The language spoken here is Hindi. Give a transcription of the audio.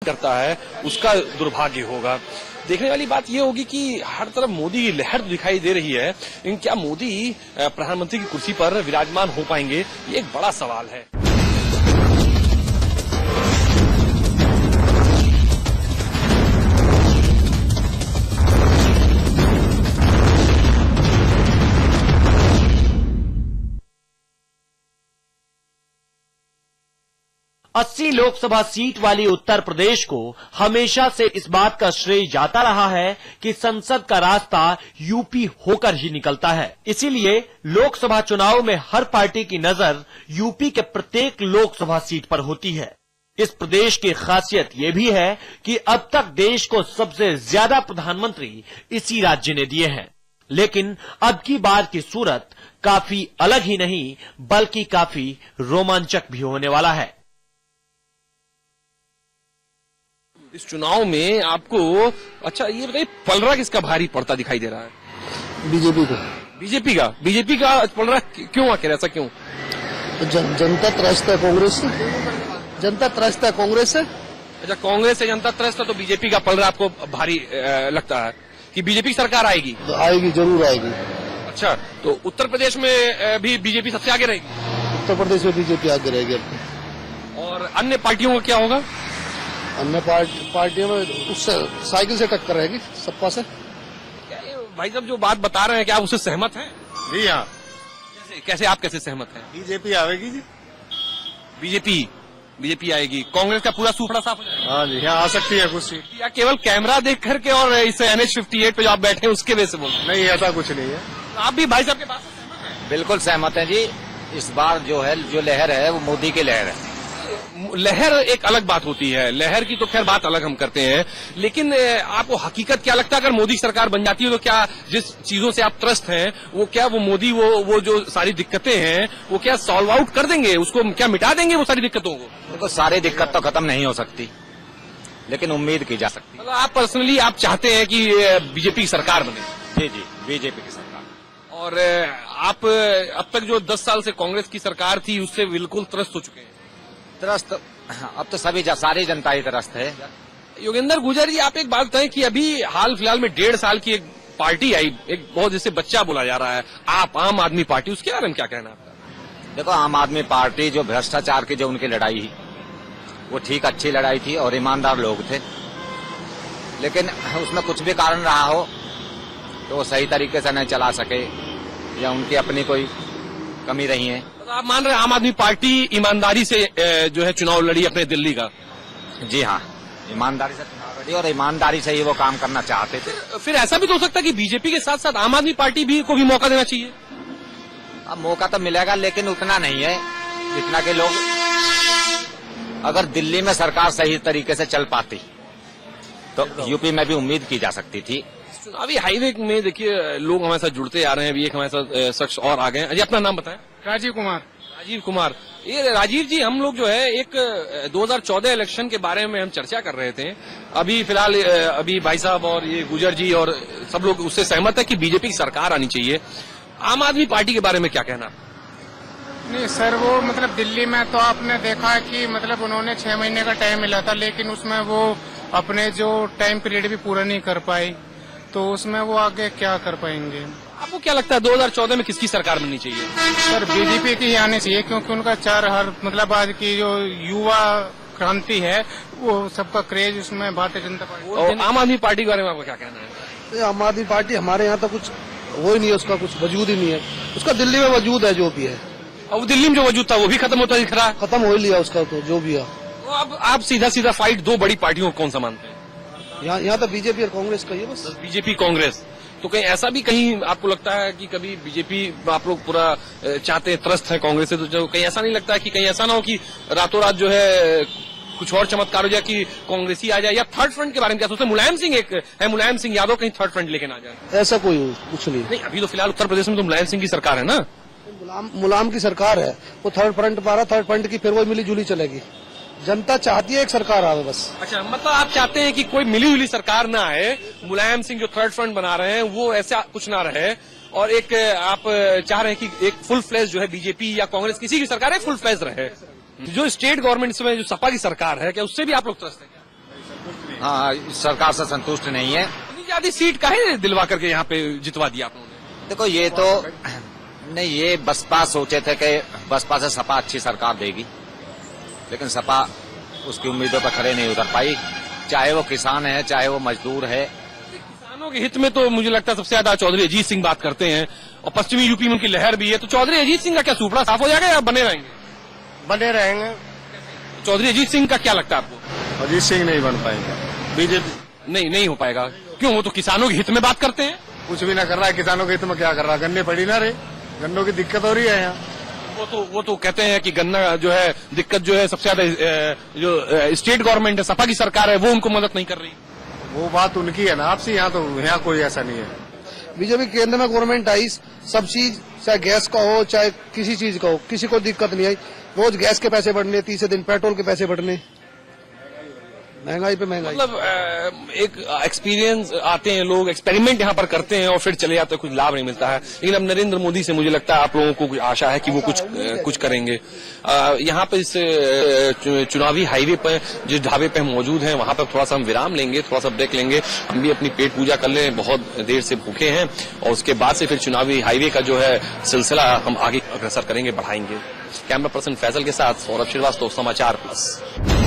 करता है उसका दुर्भाग्य होगा। देखने वाली बात यह होगी कि हर तरफ मोदी की लहर दिखाई दे रही है, लेकिन क्या मोदी प्रधानमंत्री की कुर्सी पर विराजमान हो पाएंगे, ये एक बड़ा सवाल है। 80 लोकसभा सीट वाली उत्तर प्रदेश को हमेशा से इस बात का श्रेय जाता रहा है कि संसद का रास्ता यूपी होकर ही निकलता है। इसीलिए लोकसभा चुनाव में हर पार्टी की नजर यूपी के प्रत्येक लोकसभा सीट पर होती है। इस प्रदेश की खासियत यह भी है कि अब तक देश को सबसे ज्यादा प्रधानमंत्री इसी राज्य ने दिए हैं। लेकिन अब की बार की सूरत काफी अलग ही नहीं बल्कि काफी रोमांचक भी होने वाला है। इस चुनाव में आपको अच्छा ये बताइए, पलड़ा किसका भारी पड़ता दिखाई दे रहा है? बीजेपी का। बीजेपी का पलड़ा क्यों आखिर ऐसा क्यों? जनता त्रस्त है कांग्रेस से। जनता त्रस्त है कांग्रेस से। अच्छा, कांग्रेस से जनता त्रस्त है तो बीजेपी का पलड़ा आपको भारी लगता है कि बीजेपी की सरकार आएगी? तो आएगी, जरूर आएगी। अच्छा, तो उत्तर प्रदेश में भी बीजेपी सबसे आगे रहेगी? उत्तर प्रदेश में बीजेपी आगे रहेगी। और अन्य पार्टियों का क्या होगा? अन्य पार्टियों में उससे साइकिल से टक्कर रहेगी, सपा से। भाई साहब जो बात बता रहे हैं, क्या आप उससे सहमत हैं? जी हाँ। कैसे आप कैसे सहमत हैं? बीजेपी आएगी जी। बीजेपी आएगी। कांग्रेस का पूरा सूखड़ा साफ हो जाएगा? हाँ जी, यहाँ आ सकती है कुछ सीट। या केवल कैमरा देख करके और इस NH-58 पे जो आप बैठे हैं उसके वजह से बोल? नहीं, ऐसा कुछ नहीं है। आप भी भाई साहब के बात से सहमत हैं? बिल्कुल सहमत है जी। इस बार जो लहर है वो मोदी की लहर है। लहर एक अलग बात होती है, लहर की तो खैर बात अलग हम करते हैं, लेकिन आपको हकीकत क्या लगता है अगर मोदी सरकार बन जाती है तो क्या जिस चीजों से आप त्रस्त हैं वो मोदी वो जो सारी दिक्कतें हैं वो क्या सॉल्व आउट कर देंगे, उसको क्या मिटा देंगे वो सारी दिक्कतों को? देखो, सारी दिक्कत तो खत्म नहीं हो सकती, लेकिन उम्मीद की जा सकती है। मतलब आप पर्सनली आप चाहते हैं कि बीजेपी की सरकार बने? जी जी, बीजेपी की सरकार। और आप अब तक जो 10 साल से कांग्रेस की सरकार थी उससे बिल्कुल त्रस्त हो चुके हैं? त्रस्त अब तो सारी जनता ही त्रस्त है। योगेंद्र गुर्जर जी, आप एक बात बताएं कि अभी हाल फिलहाल में 1.5 साल की एक पार्टी आई, एक बहुत जिसे बच्चा बोला जा रहा है, आप आम आदमी पार्टी, उसके बारे में क्या कहना है आपका? देखो, आम आदमी पार्टी जो भ्रष्टाचार की जो उनकी लड़ाई ही वो ठीक अच्छी लड़ाई थी और ईमानदार लोग थे, लेकिन उसमें कुछ भी कारण रहा हो तो वो सही तरीके से नहीं चला सके या उनकी अपनी कोई कमी रही है। आप मान रहे हैं आम आदमी पार्टी ईमानदारी से जो है चुनाव लड़ी अपने दिल्ली का? जी हाँ, ईमानदारी से चुनाव लड़ी और ईमानदारी से ही वो काम करना चाहते थे। फिर ऐसा भी तो हो सकता है कि बीजेपी के साथ साथ आम आदमी पार्टी को भी मौका देना चाहिए? अब मौका तो मिलेगा, लेकिन उतना नहीं है जितना के लोग, अगर दिल्ली में सरकार सही तरीके से चल पाती तो यूपी में भी उम्मीद की जा सकती थी। चुनावी हाईवे में देखिए लोग हमारे साथ जुड़ते आ रहे हैं। अभी एक हमारे साथ शख्स और आ गए हैं। अजी, अपना नाम बताएं। राजीव कुमार। ये राजीव जी, हम लोग जो है एक 2014 इलेक्शन के बारे में हम चर्चा कर रहे थे। अभी फिलहाल अभी भाई साहब और ये गुजर जी और सब लोग उससे सहमत है कि बीजेपी की सरकार आनी चाहिए। आम आदमी पार्टी के बारे में क्या कहना? नहीं सर, वो मतलब दिल्ली में तो आपने देखा कि मतलब उन्होंने 6 महीने का टाइम मिला था, लेकिन उसमें वो अपने जो टाइम पीरियड भी पूरा नहीं कर पाई, तो उसमें वो आगे क्या कर पाएंगे? आपको क्या लगता है 2014 में किसकी सरकार बननी चाहिए? सर, बीजेपी की ही आनी चाहिए, क्योंकि उनका मतलब आज की जो युवा क्रांति है वो सबका क्रेज उसमें भारतीय जनता पार्टी। और आम आदमी पार्टी के बारे में आपका क्या कहना है? आम आदमी पार्टी हमारे यहाँ तो कुछ वो ही नहीं है, उसका कुछ वजूद ही नहीं है। उसका दिल्ली में वजूद है जो भी है, और दिल्ली में जो वजूद था वो भी खत्म होता दिख रहा है। खत्म हो ही लिया उसका तो जो भी है। तो अब आप सीधा फाइट दो बड़ी पार्टियों को कौन सा मानते हैं? यहाँ तो बीजेपी और कांग्रेस का ही है बस। बीजेपी कांग्रेस। तो कहीं ऐसा भी कहीं आपको लगता है कि कभी बीजेपी आप लोग पूरा चाहते हैं, त्रस्त है कांग्रेस से, तो जो कहीं ऐसा नहीं लगता है कि कहीं ऐसा ना हो कि रातों रात जो है कुछ और चमत्कार हो जाए कि कांग्रेस ही आ जाए? या थर्ड फ्रंट के बारे में क्या सोचते हैं? मुलायम सिंह एक है, मुलायम सिंह यादव कहीं थर्ड फ्रंट लेके ना जाए? ऐसा कोई कुछ नहीं। अभी तो फिलहाल उत्तर प्रदेश में तो मुलायम सिंह की सरकार है ना? मुलायम की सरकार है, वो थर्ड फ्रंट पा रहा, थर्ड फ्रंट की फिर वो मिली जुली चलेगी। जनता चाहती है एक सरकार आवे बस। अच्छा, मतलब आप चाहते हैं कि कोई मिली जुली सरकार ना आए, मुलायम सिंह जो थर्ड फ्रंट बना रहे हैं वो ऐसा कुछ ना रहे, और एक आप चाह रहे हैं कि एक फुल फ्लेज जो है बीजेपी या कांग्रेस किसी की सरकार है फुल फ्लेज रहे। जो स्टेट गवर्नमेंट में जो सपा की सरकार है, क्या उससे भी आप लोग त्रस्त हैं? हैं। हाँ, इस सरकार से संतुष्ट नहीं है। इतनी ज्यादा सीट काहे दिलवा करके यहाँ पे जितवा दिया आप लोगों ने? देखो ये तो नहीं, ये बसपा सोचे थे कि बसपा से सपा अच्छी सरकार देगी, लेकिन सपा उसकी उम्मीदों पर खड़े नहीं उतर पाई। चाहे वो किसान है, चाहे वो मजदूर है। किसानों के हित में तो मुझे लगता है सबसे ज्यादा चौधरी अजीत सिंह बात करते हैं, और पश्चिमी यूपी में उनकी लहर भी है। तो चौधरी अजीत सिंह का क्या सुपड़ा साफ हो जाएगा या बने रहेंगे? बने रहेंगे। चौधरी अजीत सिंह का क्या लगता है आपको? अजीत सिंह नहीं बन पाएंगे। बीजेपी नहीं हो पाएगा। क्यों? वो तो किसानों के हित में बात करते हैं। कुछ भी ना कर रहा है, किसानों के हित में क्या कर रहा है? गन्ने पड़ी ना रे, गन्नों की दिक्कत हो रही है यहाँ। वो तो कहते हैं कि गन्ना जो है दिक्कत जो है सबसे ज्यादा जो स्टेट गवर्नमेंट है, सपा की सरकार है, वो उनको मदद नहीं कर रही। वो बात उनकी है ना आपसी, यहाँ तो यहाँ कोई ऐसा नहीं है। बीजेपी केंद्र में गवर्नमेंट आई, सब चीज चाहे गैस का हो चाहे किसी चीज का हो, किसी को दिक्कत नहीं आई। रोज गैस के पैसे बढ़ने, तीसरे दिन पेट्रोल के पैसे बढ़ने, महंगाई पे महंगाई। मतलब एक एक्सपीरियंस आते हैं लोग, एक्सपेरिमेंट यहाँ पर करते हैं और फिर चले जाते हैं, कुछ लाभ नहीं मिलता है। लेकिन अब नरेंद्र मोदी से मुझे लगता है आप लोगों को कुछ आशा है कि वो कुछ करेंगे। यहाँ पे इस चुनावी हाईवे पर जिस ढाबे पे हम मौजूद हैं वहां पर थोड़ा सा हम विराम लेंगे, थोड़ा सा ब्रेक लेंगे, हम भी अपनी पेट पूजा कर लें, बहुत देर से भूखे हैं, और उसके बाद से फिर चुनावी हाईवे का जो है सिलसिला हम आगे अग्रसर करेंगे, बढ़ाएंगे। कैमरा पर्सन फैसल के साथ सौरभ श्रीवास्तव, समाचार प्लस।